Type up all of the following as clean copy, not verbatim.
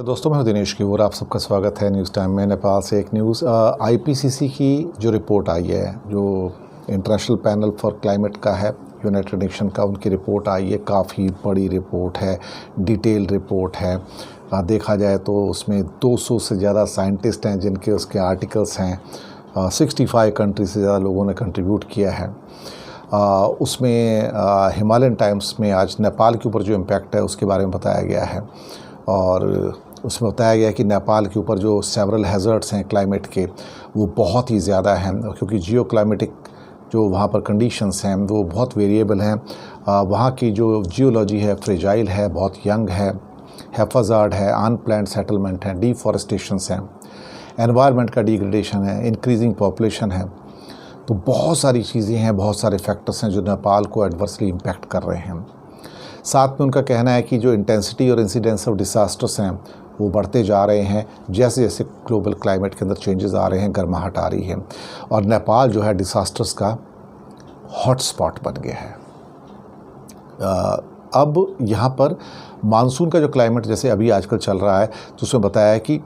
दोस्तों, मैं हूं दिनेश की और आप सबका स्वागत है न्यूज़ टाइम में। नेपाल से एक न्यूज़ आईपीसीसी की जो रिपोर्ट आई है, जो इंटरनेशनल पैनल फॉर क्लाइमेट का है, यूनाइटेड नेशन का, उनकी रिपोर्ट आई है। काफ़ी बड़ी रिपोर्ट है, डिटेल रिपोर्ट है। देखा जाए तो उसमें 200 से ज़्यादा साइंटिस्ट हैं जिनके उसके आर्टिकल्स हैं। 65 कंट्री से ज़्यादा लोगों ने कंट्रीब्यूट किया है। उसमें हिमालयन टाइम्स में आज नेपाल के ऊपर जो इम्पैक्ट है उसके बारे में बताया गया है और उसमें बताया गया कि नेपाल के ऊपर जो सेवरल हैज़र्ड्स हैं क्लाइमेट के, वो बहुत ही ज़्यादा हैं, क्योंकि जियो क्लाइमेटिक जो वहाँ पर कंडीशंस हैं वो बहुत वेरिएबल हैं। वहाँ की जो जियोलॉजी है फ्रेजाइल है, बहुत यंग है, हैफाजार्ड है, अनप्लान्ड सेटलमेंट है, डिफॉरेस्टेशंस हैं, एनवायरनमेंट का डिग्रेडेशन है, इंक्रीजिंग पॉपुलेशन है। तो बहुत सारी चीज़ें हैं, बहुत सारे फैक्टर्स हैं जो नेपाल को एडवर्सली इम्पैक्ट कर रहे हैं। साथ में उनका कहना है कि जो इंटेंसिटी और इंसिडेंस ऑफ डिसास्टर्स हैं वो बढ़ते जा रहे हैं जैसे जैसे ग्लोबल क्लाइमेट के अंदर चेंजेस आ रहे हैं, गर्माहट आ रही है और नेपाल जो है डिसास्टर्स का हॉटस्पॉट बन गया है। अब यहाँ पर मानसून का जो क्लाइमेट जैसे अभी आजकल चल रहा है तो उसमें बताया है कि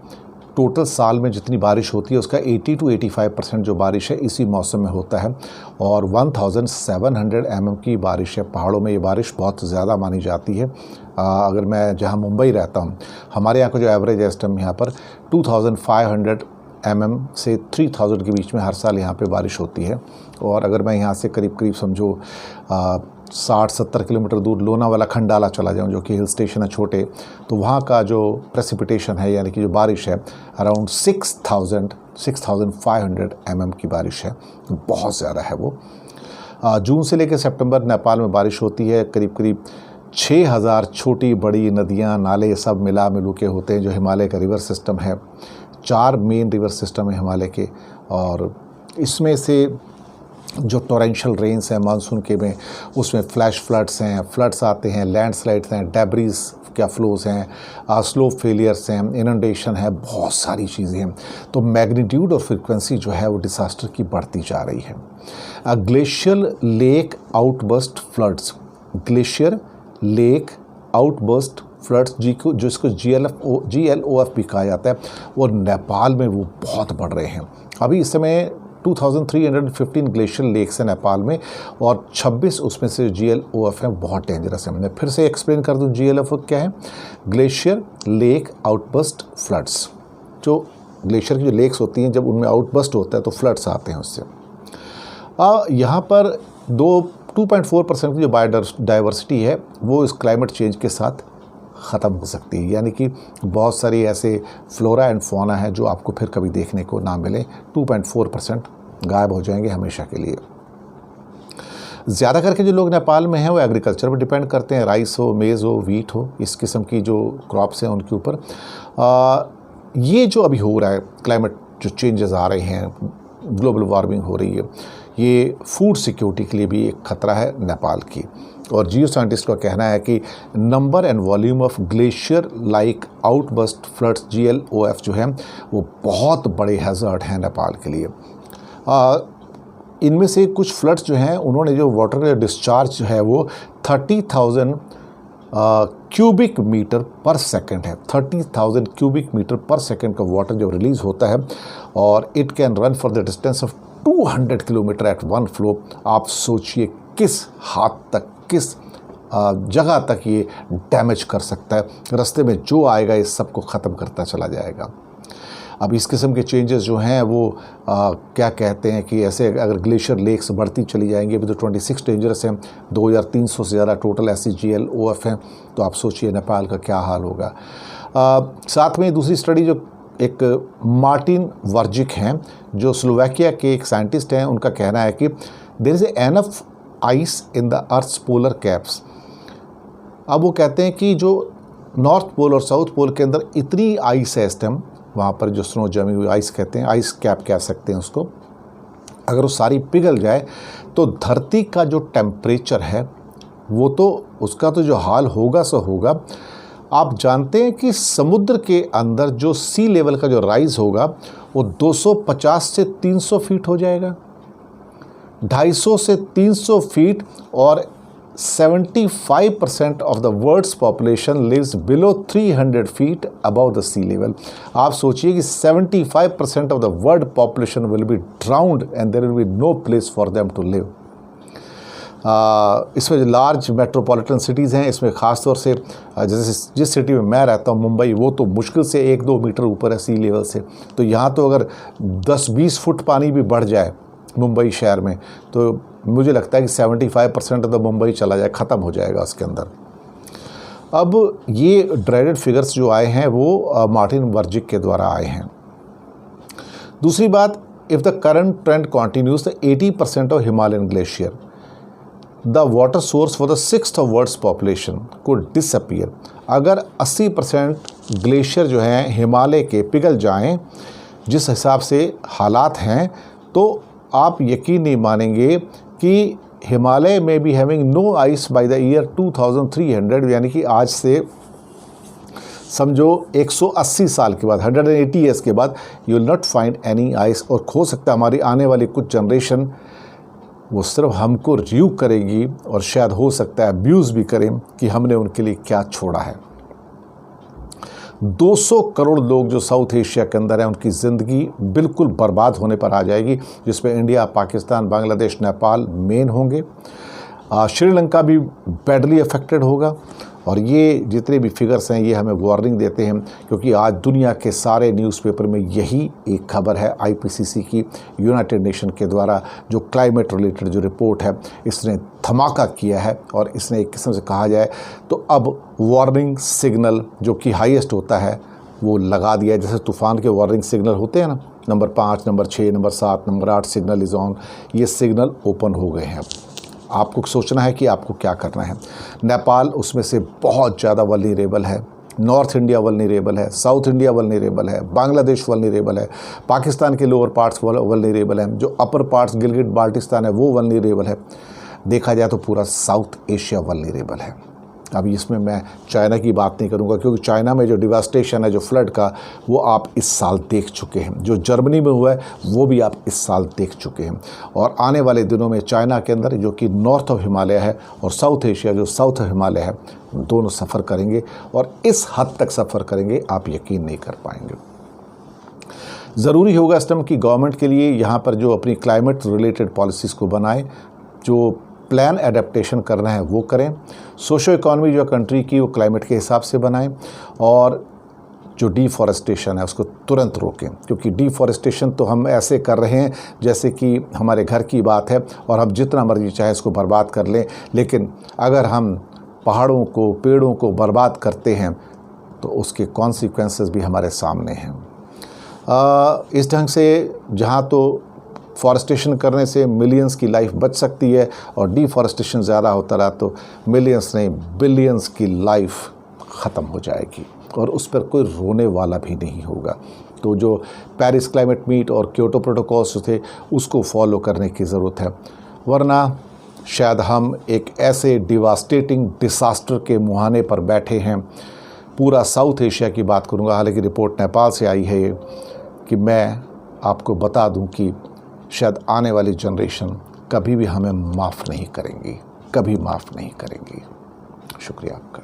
टोटल साल में जितनी बारिश होती है उसका 80 to 85% जो बारिश है इसी मौसम में होता है और 1700 mm की बारिश है। पहाड़ों में ये बारिश बहुत ज़्यादा मानी जाती है। अगर मैं जहाँ मुंबई रहता हूँ, हमारे यहाँ का जो एवरेज है इस टाइम यहाँ पर 2500 mm से 3000 के बीच में हर साल यहाँ पे बारिश होती है। और अगर मैं यहाँ से करीब करीब समझो 60-70 किलोमीटर दूर लोनावाला खंडाला चला जाऊँ, जो कि हिल स्टेशन है छोटे, तो वहाँ का जो प्रेसिपिटेशन है यानी कि जो बारिश है अराउंड 6500 mm की बारिश है। बहुत ज़्यादा है वो। जून से लेकर सितंबर नेपाल में बारिश होती है। करीब करीब 6000 छोटी बड़ी नदियाँ नाले सब मिला मिलू के होते हैं। जो हिमालय का रिवर सिस्टम है, 4 मेन रिवर सिस्टम है हिमालय के, और इसमें से जो टोरेंशियल रेन्स हैं मानसून के में उसमें फ्लैश फ्लड्स हैं, फ्लड्स आते हैं, लैंडस्लाइड्स हैं, डेब्रीज क्या फ्लोज हैं, स्लोप फेलियर्स हैं, इनंडेशन है, बहुत सारी चीज़ें हैं। तो मैग्नीट्यूड और फ्रीक्वेंसी जो है वो डिसास्टर की बढ़ती जा रही है। Glacial lake outburst floods, glacier lake outburst floods जिसको GLOF भी कहा जाता है, और नेपाल में वो बहुत बढ़ रहे हैं। अभी इस समय 2315 ग्लेशियर लेक्स हैं नेपाल में और 26 उसमें से GLOF हैं, बहुत डेंजरस है। मैं फिर से एक्सप्लेन कर दूं GLOF क्या है। ग्लेशियर लेक आउटबर्स्ट फ्लड्स, जो ग्लेशियर की जो लेक्स होती हैं जब उनमें आउटबर्स्ट होता है तो फ्लड्स आते हैं उससे। यहाँ पर 2.4% की जो बायोडाइवर्सिटी है वो इस क्लाइमेट चेंज के साथ ख़त्म हो सकती है, यानी कि बहुत सारी ऐसे फ्लोरा एंड फौना है जो आपको फिर कभी देखने को ना मिले। 2.4% गायब हो जाएंगे हमेशा के लिए। ज़्यादा करके जो लोग नेपाल में हैं वो एग्रीकल्चर पर डिपेंड करते हैं, राइस हो, मेज़ हो, वीट हो, इस किस्म की जो क्रॉप्स हैं उनके ऊपर। ये जो अभी हो रहा है क्लाइमेट जो चेंजेस आ रहे हैं, ग्लोबल वार्मिंग हो रही है, ये फूड सिक्योरिटी के लिए भी एक ख़तरा है नेपाल की। और जियो साइंटिस्ट का कहना है कि number and volume of glacier like outburst floods GLOF जो है वो बहुत बड़े हैज़र्ड हैं नेपाल के लिए। इनमें से कुछ फ्लड्स जो हैं उन्होंने जो वाटर का डिस्चार्ज जो है वो 30,000 क्यूबिक मीटर पर सेकंड है। 30,000 क्यूबिक मीटर पर सेकंड का वाटर जब रिलीज़ होता है और it can run for the distance of 200 kilometre at one flow. आप सोचिए किस हाथ तक, किस जगह तक ये डैमेज कर सकता है। रास्ते में जो आएगा इस सब को ख़त्म करता चला जाएगा। अब इस किस्म के चेंजेस जो हैं वो क्या कहते हैं कि ऐसे अगर ग्लेशियर लेक्स बढ़ती चली जाएंगी, अभी तो 26 डेंजरस हैं, 2300 से ज़्यादा टोटल ऐसी GLOF हैं, तो आप सोचिए नेपाल का क्या हाल होगा। साथ में दूसरी स्टडी जो एक मार्टिन वर्जिक हैं जो स्लोवाकिया के एक साइंटिस्ट हैं, उनका कहना है कि there is enough ice in the earth's polar caps. अब वो कहते हैं कि जो नॉर्थ पोल और साउथ पोल के अंदर इतनी आइस है इस टाइम, वहाँ पर जो स्नो जमी हुई आइस कहते हैं, आइस कैप कह सकते हैं उसको, अगर वो सारी पिघल जाए तो धरती का जो टेम्परेचर है वो तो उसका तो जो हाल होगा सो होगा। आप जानते हैं कि समुद्र के अंदर जो सी लेवल का जो राइज होगा वो 250 से 300 फीट हो जाएगा, 250 से 300 फीट। और 75% of the world's population lives below 300 feet above the sea level. आप सोचिए कि 75% of the world population will be drowned and there will be no place for them to live. इसमें जो लार्ज मेट्रोपॉलिटन सिटीज़ हैं, इसमें ख़ास तौर से जैसे जिस सिटी में मैं रहता हूँ मुंबई, वो तो मुश्किल से 1-2 मीटर ऊपर है सी लेवल से। तो यहाँ तो अगर 10-20 फुट पानी भी बढ़ जाए मुंबई शहर में, तो मुझे लगता है कि 75% ऑफ द मुंबई चला जाए, ख़त्म हो जाएगा उसके अंदर। अब ये ड्रेडेड फिगर्स जो आए हैं वो मार्टिन वर्जिक के द्वारा आए हैं। दूसरी बात, if the current trend continues, the 80% of Himalayan glacier, the water source for the 6th of world's population could disappear. अगर 80% ग्लेशियर जो हैं हिमालय के पिघल जाएं, जिस हिसाब से हालात हैं, तो आप यकीन नहीं मानेंगे कि हिमालय में भी having no ice by the year 2300, यानी कि आज से समझो 180 साल के बाद, 180 ईयर्स के बाद, you will not find any ice. और हो सकता है हमारी आने वाली कुछ जनरेशन वो सिर्फ हमको रिव्यू करेगी और शायद हो सकता है अब्यूज़ भी करें कि हमने उनके लिए क्या छोड़ा है। 200 करोड़ लोग जो साउथ एशिया के अंदर हैं, उनकी ज़िंदगी बिल्कुल बर्बाद होने पर आ जाएगी, जिसमें इंडिया, पाकिस्तान, बांग्लादेश, नेपाल मेन होंगे। श्रीलंका भी बैडली अफेक्टेड होगा। और ये जितने भी फिगर्स हैं ये हमें वार्निंग देते हैं, क्योंकि आज दुनिया के सारे न्यूज़पेपर में यही एक खबर है आईपीसीसी की, यूनाइटेड नेशन के द्वारा जो क्लाइमेट रिलेटेड जो रिपोर्ट है, इसने धमाका किया है। और इसने एक किस्म से कहा जाए तो अब वार्निंग सिग्नल जो कि हाईएस्ट होता है वो लगा दिया है। जैसे तूफ़ान के वार्निंग सिग्नल होते हैं ना, number 5, number 6, number 7, number 8 signal is on, ये सिग्नल ओपन हो गए हैं। आपको सोचना है कि आपको क्या करना है। नेपाल उसमें से बहुत ज़्यादा वल्नरेबल है, नॉर्थ इंडिया वल्नरेबल है, साउथ इंडिया वल्नरेबल है, बांग्लादेश वल्नरेबल है, पाकिस्तान के लोअर पार्ट्स वल्नरेबल हैं, जो अपर पार्ट्स गिलगिट बाल्टिस्तान है वो वल्नरेबल है। देखा जाए तो पूरा साउथ एशिया वल्नरेबल है। अभी इसमें मैं चाइना की बात नहीं करूंगा, क्योंकि चाइना में जो डिवास्टेशन है जो फ्लड का, वो आप इस साल देख चुके हैं। जो जर्मनी में हुआ है वो भी आप इस साल देख चुके हैं। और आने वाले दिनों में चाइना के अंदर जो कि नॉर्थ ऑफ हिमालय है और साउथ एशिया जो साउथ ऑफ हिमालय है, दोनों सफ़र करेंगे और इस हद तक सफ़र करेंगे आप यकीन नहीं कर पाएंगे। ज़रूरी होगा इस टाइम की गवर्नमेंट के लिए यहाँ पर जो अपनी क्लाइमेट रिलेटेड पॉलिसीज़ को बनाए, जो प्लान एडेप्टेशन करना है वो करें। सोशो इकॉनमी जो कंट्री की वो क्लाइमेट के हिसाब से बनाएं। और जो डिफॉरेस्टेशन है उसको तुरंत रोकें, क्योंकि डिफॉरेस्टेशन तो हम ऐसे कर रहे हैं जैसे कि हमारे घर की बात है और हम जितना मर्जी चाहे इसको बर्बाद कर लें। लेकिन अगर हम पहाड़ों को, पेड़ों को बर्बाद करते हैं तो उसके कॉन्सिक्वेंसेस भी हमारे सामने हैं। इस ढंग से जहाँ तो फॉरेस्टेशन करने से मिलियंस की लाइफ बच सकती है और डिफॉरेस्टेशन ज़्यादा होता रहा तो मिलियंस नहीं बिलियंस की लाइफ ख़त्म हो जाएगी और उस पर कोई रोने वाला भी नहीं होगा। तो जो पेरिस क्लाइमेट मीट और क्योटो प्रोटोकॉल्स थे उसको फॉलो करने की ज़रूरत है, वरना शायद हम एक ऐसे डिवास्टेटिंग डिसास्टर के मुहाने पर बैठे हैं। पूरा साउथ एशिया की बात करूँगा, हालांकि रिपोर्ट नेपाल से आई है कि मैं आपको बता दूं कि शायद आने वाली जनरेशन कभी भी हमें माफ़ नहीं करेंगी, कभी माफ़ नहीं करेंगी। शुक्रिया आपका।